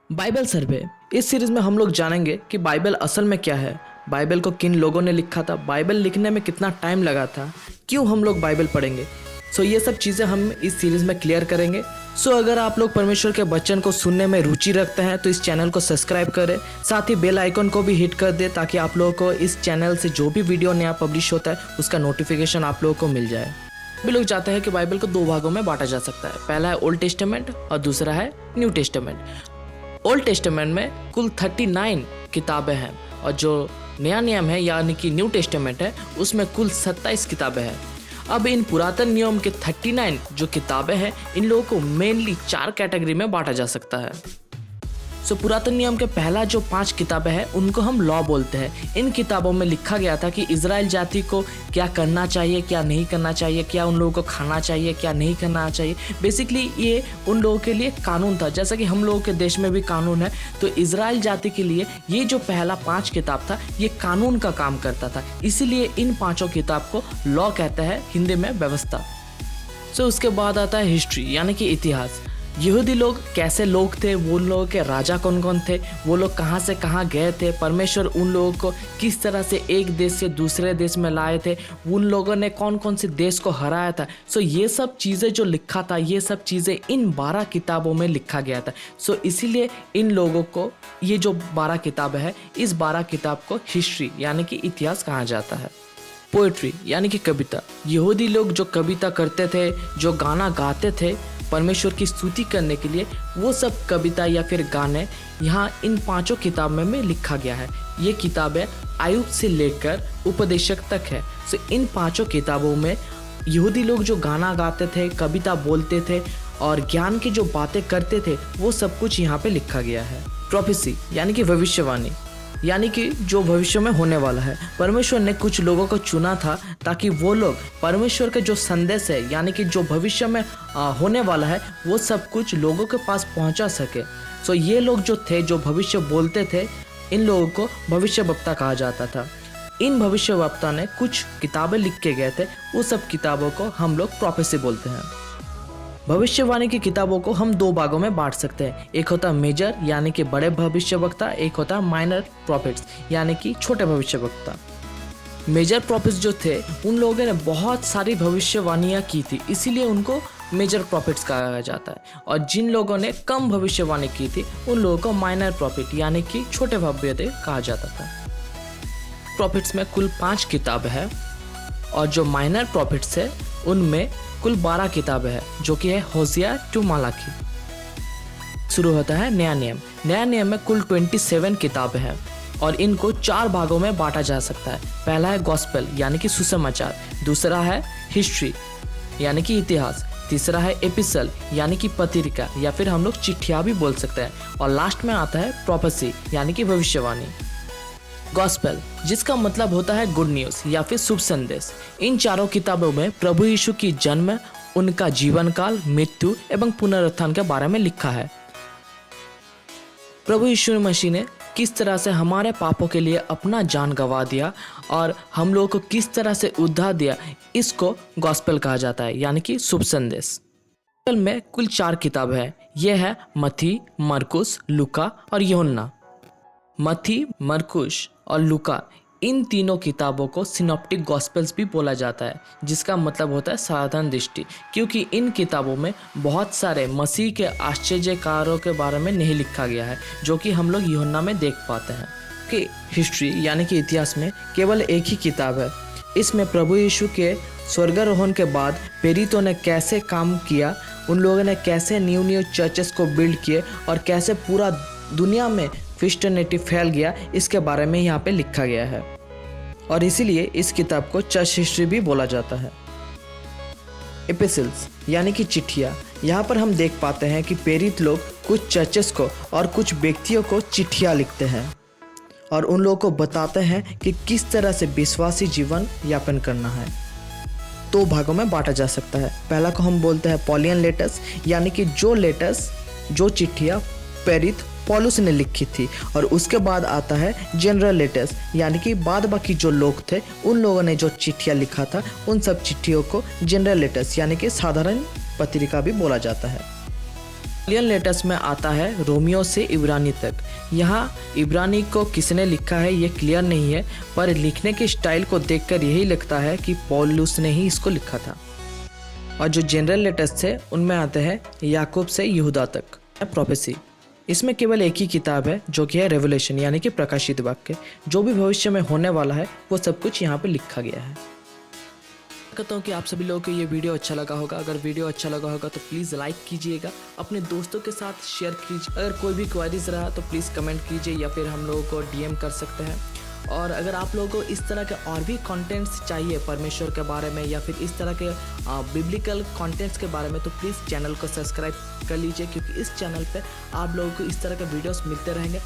Bible सर्वे। इस series में हम लोग जानेंगे कि बाइबल असल में क्या है, बाइबल को किन लोगों ने लिखा था, बाइबल लिखने में कितना टाइम लगा था, क्यों हम लोग बाइबल पढ़ेंगे। ये सब चीज़ें हम इस सीरीज में क्लियर करेंगे। अगर आप लोग परमेश्वर के वचन को सुनने में रुचि रखते हैं तो इस चैनल को सब्सक्राइब करें, साथ ही बेल आइकन को भी हिट कर दें ताकि आप लोगों को इस चैनल से जो भी वीडियो नया पब्लिश होता है उसका नोटिफिकेशन आप लोगों को मिल जाए। भी लोग चाहते हैं कि बाइबल को दो भागों में बांटा जा सकता है, पहला है ओल्ड टेस्टामेंट और दूसरा है न्यू टेस्टामेंट। ओल्ड टेस्टामेंट में कुल 39 किताबें हैं और जो नया नियम है यानी कि न्यू टेस्टामेंट है उसमें कुल 27 किताबें हैं। अब इन पुरातन नियम के 39 जो किताबें हैं इन लोगों को मेनली 4 कैटेगरी में बांटा जा सकता है। पुरातन नियम के पहला जो 5 किताबें हैं उनको हम लॉ बोलते हैं। इन किताबों में लिखा गया था कि इजराइल जाति को क्या करना चाहिए, क्या नहीं करना चाहिए, क्या उन लोगों को खाना चाहिए, क्या नहीं करना चाहिए। बेसिकली ये उन लोगों के लिए कानून था, जैसा कि हम लोगों के देश में भी कानून है। तो इजराइल जाति के लिए ये जो पहला 5 किताब था ये कानून का काम करता था, इसीलिए इन 5 किताब को लॉ कहते हैं, हिंदी में व्यवस्था। उसके बाद आता है हिस्ट्री यानी कि इतिहास। यहूदी लोग कैसे लोग थे, वो लोगों के राजा कौन कौन थे, वो लोग कहाँ से कहाँ गए थे, परमेश्वर उन लोगों को किस तरह से एक देश से दूसरे देश में लाए थे, उन लोगों ने कौन कौन से देश को हराया था। ये सब चीज़ें जो लिखा था ये सब चीज़ें इन 12 किताबों में लिखा गया था। इसीलिए इन लोगों को ये जो 12 किताबें हैं इस 12 किताब को हिस्ट्री यानी कि इतिहास कहा जाता है। पोएट्री यानी कि कविता। यहूदी लोग जो कविता करते थे, जो गाना गाते थे परमेश्वर की स्तुति करने के लिए, वो सब कविता या फिर गाने यहाँ इन 5 किताबों में लिखा गया है। ये किताबें आयुब से लेकर उपदेशक तक है। इन 5 किताबों में यहूदी लोग जो गाना गाते थे, कविता बोलते थे और ज्ञान की जो बातें करते थे वो सब कुछ यहाँ पे लिखा गया है। प्रोफेसी यानी कि भविष्यवाणी, यानी कि जो भविष्य में होने वाला है। परमेश्वर ने कुछ लोगों को चुना था ताकि वो लोग परमेश्वर के जो संदेश है यानी कि जो भविष्य में होने वाला है वो सब कुछ लोगों के पास पहुंचा सके। ये लोग जो थे जो भविष्य बोलते थे इन लोगों को भविष्यवक्ता कहा जाता था। इन भविष्यवक्ता ने कुछ किताबें लिख के गए थे, वो सब किताबों को हम लोग प्रोफेसी बोलते हैं। भविष्यवाणी की किताबों को हम 2 भागों में बांट सकते हैं, एक होता है मेजर यानी कि बड़े भविष्यवक्ता, एक होता है माइनर प्रॉफिट्स यानी कि छोटे भविष्यवक्ता। मेजर प्रॉफिट्स जो थे उन लोगों ने बहुत सारी भविष्यवाणियाँ की थी, इसीलिए उनको मेजर प्रॉफिट्स कहा जाता है। और जिन लोगों ने कम भविष्यवाणी की थी उन लोगों को माइनर प्रॉफिट यानी कि छोटे भविष्य कहा जाता था। प्रॉफिट्स में कुल 5 किताबें हैं और जो माइनर प्रॉफिट्स है उनमें कुल 12 किताबें हैं, जो कि है होसिया टू मलाकी। शुरू होता है नया नियम। नया नियम में कुल 27 किताबें हैं और इनको 4 भागों में बांटा जा सकता है। पहला है गॉस्पेल यानी कि सुसमाचार, दूसरा है हिस्ट्री यानी कि इतिहास, तीसरा है एपिसल यानी कि पत्रिका या फिर हम लोग चिट्ठियाँ भी बोल सकते हैं, और लास्ट में आता है प्रोफेसी यानी कि भविष्यवाणी। गॉस्पेल जिसका मतलब होता है गुड न्यूज़ या फिर शुभ संदेश। इन 4 किताबों में प्रभु यीशु की जन्म, उनका जीवन काल, मृत्यु एवं पुनरुत्थान के बारे में लिखा है। प्रभु यीशु मसीह ने किस तरह से हमारे पापों के लिए अपना जान गंवा दिया और हम लोगों को किस तरह से उद्धार दिया, इसको गॉस्पेल कहा जाता है यानी कि शुभ संदेश। गॉस्पेल में कुल 4 किताबें हैं, यह है मत्ती, मरकुस, लूका और यूहन्ना। मत्ती, मरकुस और लूका इन तीनों किताबों को सिनॉप्टिक गॉस्पेल्स भी बोला जाता है, जिसका मतलब होता है साधारण दृष्टि, क्योंकि इन किताबों में बहुत सारे मसीह के आश्चर्यकारों के बारे में नहीं लिखा गया है जो कि हम लोग यूहन्ना में देख पाते हैं। कि हिस्ट्री यानी कि इतिहास में केवल एक ही किताब है। इसमें प्रभु यीशु के स्वर्गारोहण के बाद प्रेरितों ने कैसे काम किया, उन लोगों ने कैसे न्यू चर्चेस को बिल्ड किए और कैसे पूरा दुनिया में क्रिश्चियनिटी फैल गया, इसके बारे में यहाँ पे लिखा गया है और इसीलिए इस किताब को चर्च हिस्ट्री भी बोला जाता है। एपिसल्स यानी कि चिट्ठियाँ, यहाँ पर हम देख पाते हैं कि प्रेरित लोग कुछ चर्चेस को और कुछ व्यक्तियों को चिट्ठियाँ लिखते हैं और उन लोगों को बताते हैं कि किस तरह से विश्वासी जीवन यापन करना है। 2 भागों में बांटा जा सकता है। पहला को हम बोलते हैं पॉलियन लेटर्स यानी कि जो चिट्ठियाँ प्रेरित पौलुस ने लिखी थी, और उसके बाद आता है जनरल लेटर्स यानी कि बाद बाकी जो लोग थे उन लोगों ने जो चिट्ठियाँ लिखा था उन सब चिट्ठियों को जनरल लेटर्स यानी कि साधारण पत्रिका भी बोला जाता है। एलियन लेटर्स में आता है रोमियो से इब्रानी तक। यहाँ इब्रानी को किसने लिखा है ये क्लियर नहीं है, पर लिखने के स्टाइल को देखकर यही लगता है कि पौलुस ने ही इसको लिखा था। और जो जनरल लेटर्स थे उनमें आते हैं याकूब से यहूदा तक। प्रोफेसी, इसमें केवल एक ही किताब है जो कि है रेवलेशन यानी कि प्रकाशित वाक्य। जो भी भविष्य में होने वाला है वो सब कुछ यहाँ पे लिखा गया है। कहता हूँ कि आप सभी लोगों को ये वीडियो अच्छा लगा होगा। अगर वीडियो अच्छा लगा होगा तो प्लीज़ लाइक कीजिएगा, अपने दोस्तों के साथ शेयर कीजिए। अगर कोई भी क्वेरीज रहा तो प्लीज़ कमेंट कीजिए या फिर हम लोगों को डीएम कर सकते हैं। और अगर आप लोगों को इस तरह के और भी कंटेंट्स चाहिए परमेश्वर के बारे में या फिर इस तरह के बिब्लिकल कंटेंट्स के बारे में, तो प्लीज़ चैनल को सब्सक्राइब कर लीजिए, क्योंकि इस चैनल पे आप लोगों को इस तरह के वीडियोस मिलते रहेंगे।